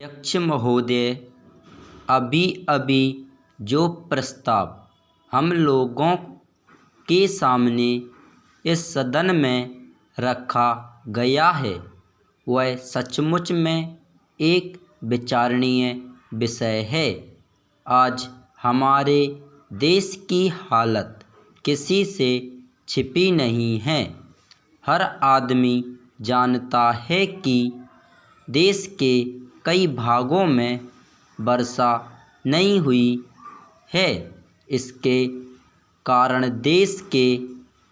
अध्यक्ष महोदय, अभी अभी जो प्रस्ताव हम लोगों के सामने इस सदन में रखा गया है वह सचमुच में एक विचारणीय विषय है। आज हमारे देश की हालत किसी से छिपी नहीं है। हर आदमी जानता है कि देश के कई भागों में वर्षा नहीं हुई है। इसके कारण देश के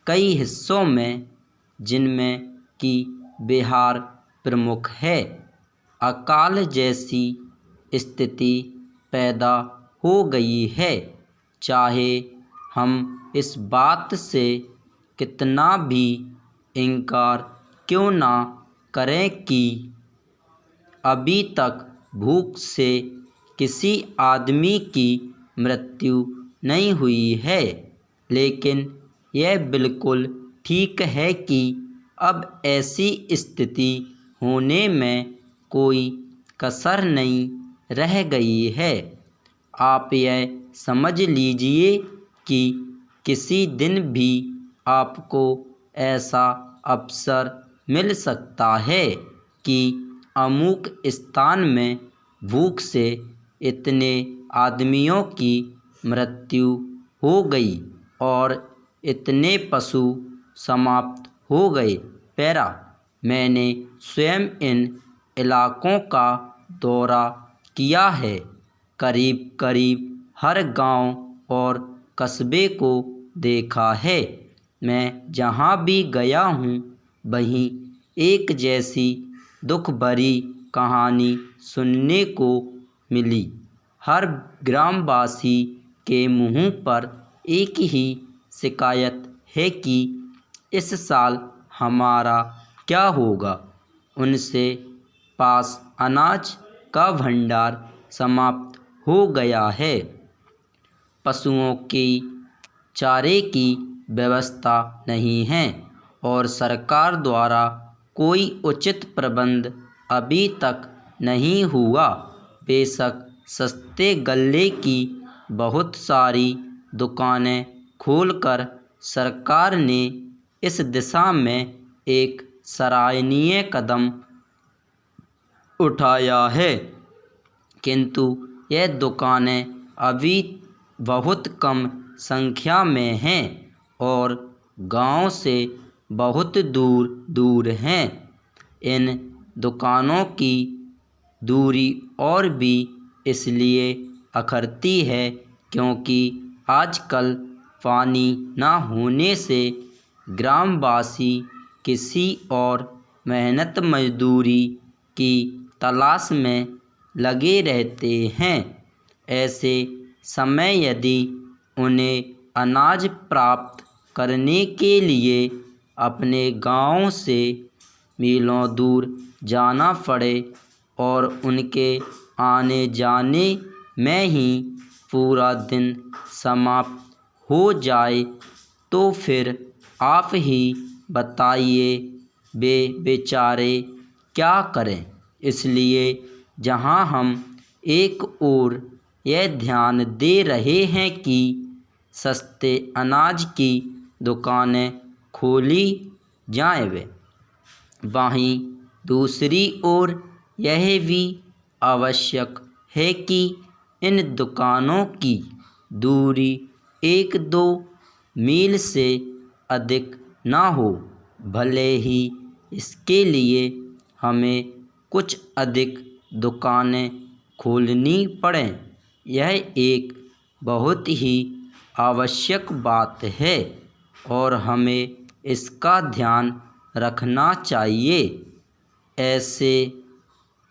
कई हिस्सों में, जिनमें कि बिहार प्रमुख है, अकाल जैसी स्थिति पैदा हो गई है। चाहे हम इस बात से कितना भी इनकार क्यों ना करें कि अभी तक भूख से किसी आदमी की मृत्यु नहीं हुई है, लेकिन यह बिल्कुल ठीक है कि अब ऐसी स्थिति होने में कोई कसर नहीं रह गई है। आप यह समझ लीजिए कि किसी दिन भी आपको ऐसा अवसर मिल सकता है कि अमुक स्थान में भूख से इतने आदमियों की मृत्यु हो गई और इतने पशु समाप्त हो गए। पैरा, मैंने स्वयं इन इलाकों का दौरा किया है। करीब करीब हर गांव और कस्बे को देखा है। मैं जहां भी गया हूं वहीं एक जैसी दुख भरी कहानी सुनने को मिली। हर ग्रामवासी के मुंह पर एक ही शिकायत है कि इस साल हमारा क्या होगा। उनसे पास अनाज का भंडार समाप्त हो गया है। पशुओं की चारे की व्यवस्था नहीं है और सरकार द्वारा कोई उचित प्रबंध अभी तक नहीं हुआ। बेशक सस्ते गल्ले की बहुत सारी दुकानें खोलकर सरकार ने इस दिशा में एक सराहनीय कदम उठाया है, किंतु यह दुकानें अभी बहुत कम संख्या में हैं और गांव से बहुत दूर दूर हैं। इन दुकानों की दूरी और भी इसलिए अखरती है क्योंकि आजकल पानी न होने से ग्रामवासी किसी और मेहनत मजदूरी की तलाश में लगे रहते हैं। ऐसे समय यदि उन्हें अनाज प्राप्त करने के लिए अपने गांव से मीलों दूर जाना पड़े और उनके आने जाने में ही पूरा दिन समाप्त हो जाए, तो फिर आप ही बताइए वे बेचारे क्या करें। इसलिए जहां हम एक ओर यह ध्यान दे रहे हैं कि सस्ते अनाज की दुकानें खोली जाएं, वहीं दूसरी ओर यह भी आवश्यक है कि इन दुकानों की दूरी 1-2 मील से अधिक ना हो। भले ही इसके लिए हमें कुछ अधिक दुकानें खोलनी पड़ें, यह एक बहुत ही आवश्यक बात है और हमें इसका ध्यान रखना चाहिए। ऐसे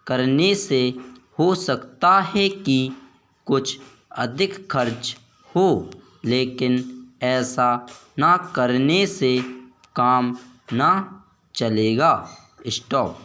करने से हो सकता है कि कुछ अधिक खर्च हो, लेकिन ऐसा ना करने से काम ना चलेगा। स्टॉप।